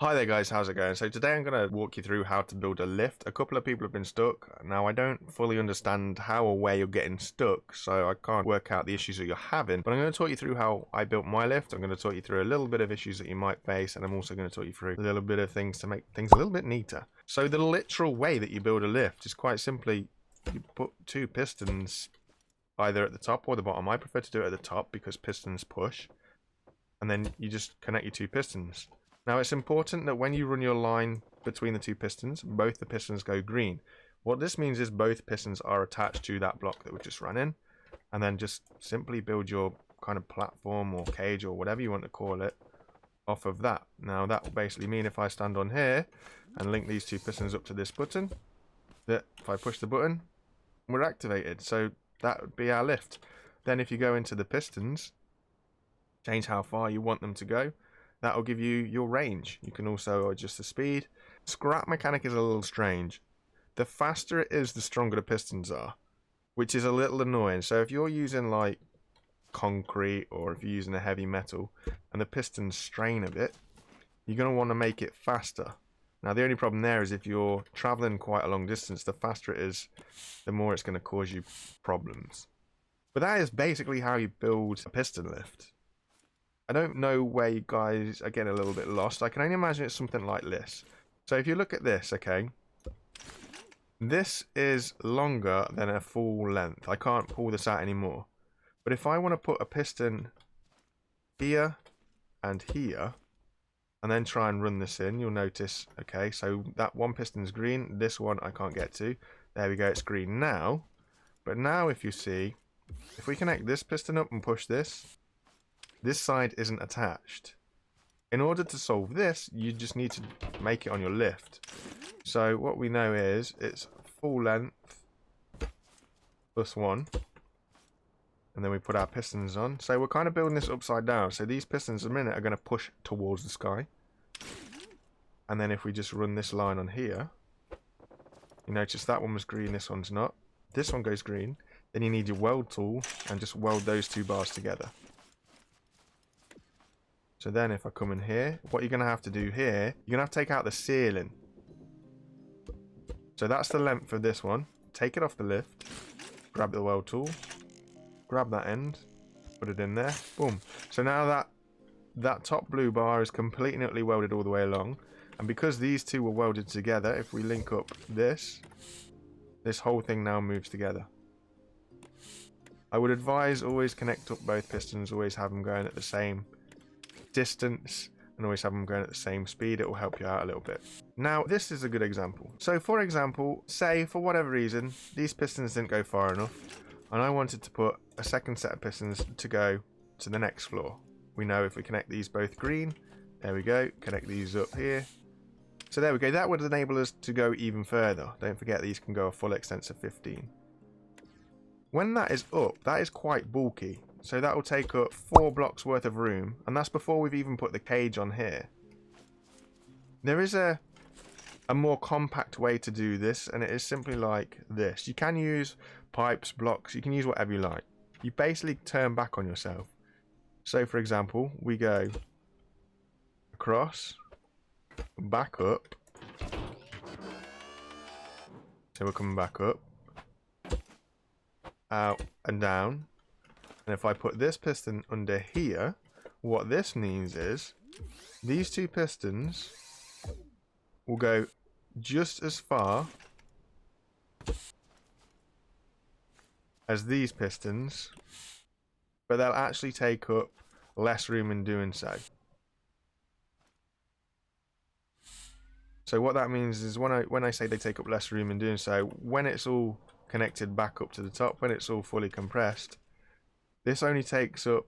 Hi there guys, how's it going? So today I'm going to walk you through how to build a lift. A couple of people have been stuck. Now I don't fully understand how or where you're getting stuck, so I can't work out the issues that you're having, but I'm going to talk you through how I built my lift. I'm going to talk you through a little bit of issues that you might face, and I'm also going to talk you through a little bit of things to make things a little bit neater. So the literal way that you build a lift is quite simply, you put two pistons either at the top or the bottom. I prefer to do it at the top because pistons push, and then you just connect your two pistons. Now it's important that when you run your line between the two pistons, both the pistons go green. What this means is both pistons are attached to that block that we just ran in, and then just simply build your kind of platform or cage or whatever you want to call it off of that. Now that will basically mean if I stand on here and link these two pistons up to this button, that if I push the button, we're activated. So that would be our lift. Then if you go into the pistons, change how far you want them to go. That will give you your range. You can also adjust the speed. Scrap mechanic is a little strange. The faster it is, the stronger the pistons are, which is a little annoying. So if you're using like concrete or if you're using a heavy metal and the pistons strain a bit, you're going to want to make it faster. Now the only problem there is if you're traveling quite a long distance, the faster it is, the more it's going to cause you problems. But that is basically how you build a piston lift. I don't know where you guys are getting a little bit lost. I can only imagine it's something like this. So if you look at this, okay, this is longer than a full length. I can't pull this out anymore. But if I want to put a piston here and here, and then try and run this in, you'll notice, okay, so that one piston's green, this one I can't get to. There we go, it's green now. But now if you see, if we connect this piston up and push this side isn't attached. In order to solve this, you just need to make it on your lift. So what we know is it's full length plus one, and then we put our pistons on. So we're kind of building this upside down. So these pistons in a minute are going to push towards the sky. And then if we just run this line on here, you notice that one was green, this one's not. This one goes green. Then you need your weld tool and just weld those two bars together. So then if I come in here, what you're going to have to do here, you're going to have to take out the ceiling. So that's the length of this one. Take it off the lift, grab the weld tool, grab that end, put it in there, boom. So now that top blue bar is completely and utterly welded all the way along. And because these two were welded together, if we link up this whole thing now moves together. I would advise always connect up both pistons, always have them going at the same distance and always have them going at the same speed. It will help you out a little bit. Now this is a good example. So for example, say for whatever reason these pistons didn't go far enough and I wanted to put a second set of pistons to go to the next floor. We know if we connect these both green, there we go, connect these up here, so there we go. That would enable us to go even further. Don't forget these can go a full extent of 15. When that is up, that is quite bulky. So that will take up 4 blocks worth of room, and that's before we've even put the cage on here. There is a more compact way to do this, and it is simply like this. You can use pipes, blocks, you can use whatever you like. You basically turn back on yourself. So for example, we go across, back up. So we're coming back up, out and down. And if I put this piston under here, what this means is these two pistons will go just as far as these pistons, but they'll actually take up less room in doing so. So what that means is when I say they take up less room in doing so, when it's all connected back up to the top, when it's all fully compressed, this only takes up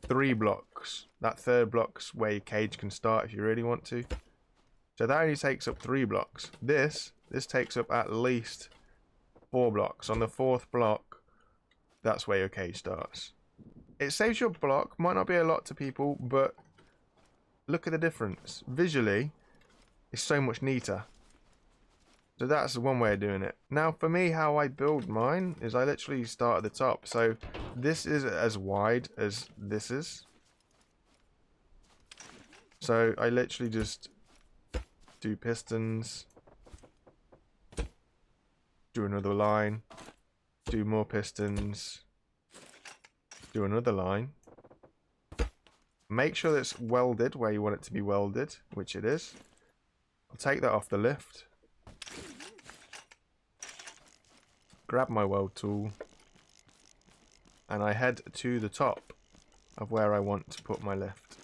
3 blocks. That third block's where your cage can start if you really want to. So that only takes up 3 blocks. This takes up at least 4 blocks. On the 4th block, that's where your cage starts. It saves your block. Might not be a lot to people, but look at the difference. Visually, it's so much neater. So that's one way of doing it. Now for me, how I build mine is I literally start at the top. So this is as wide as this is. So I literally just do pistons, do another line, do more pistons, do another line. Make sure that it's welded where you want it to be welded, which it is. I'll take that off the lift. Grab my weld tool. And I head to the top of where I want to put my lift.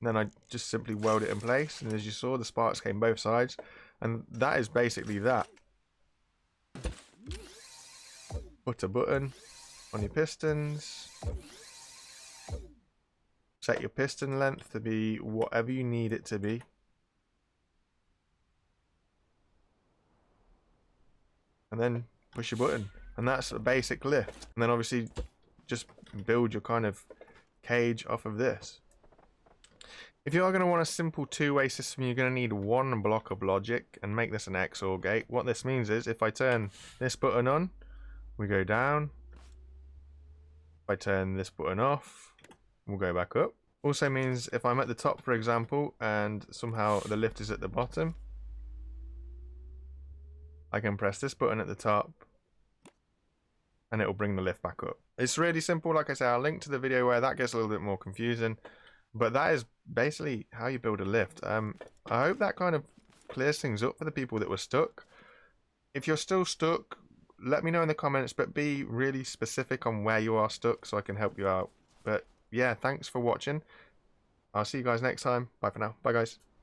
Then I just simply weld it in place. And as you saw, the sparks came both sides. And that is basically that. Put a button on your pistons. Set your piston length to be whatever you need it to be. And then push your button. And that's a basic lift. And then obviously just build your kind of cage off of this. If you are going to want a simple two-way system, you're going to need one block of logic and make this an XOR gate. What this means is if I turn this button on, we go down. If I turn this button off, we'll go back up. Also means if I'm at the top, for example, and somehow the lift is at the bottom, I can press this button at the top and it will bring the lift back up. It's really simple. Like I say, I'll link to the video where that gets a little bit more confusing, but that is basically how you build a lift. I hope that kind of clears things up for the people that were stuck. If you're still stuck, let me know in the comments, but be really specific on where you are stuck so I can help you out. But yeah, thanks for watching. I'll see you guys next time. Bye for now. Bye guys.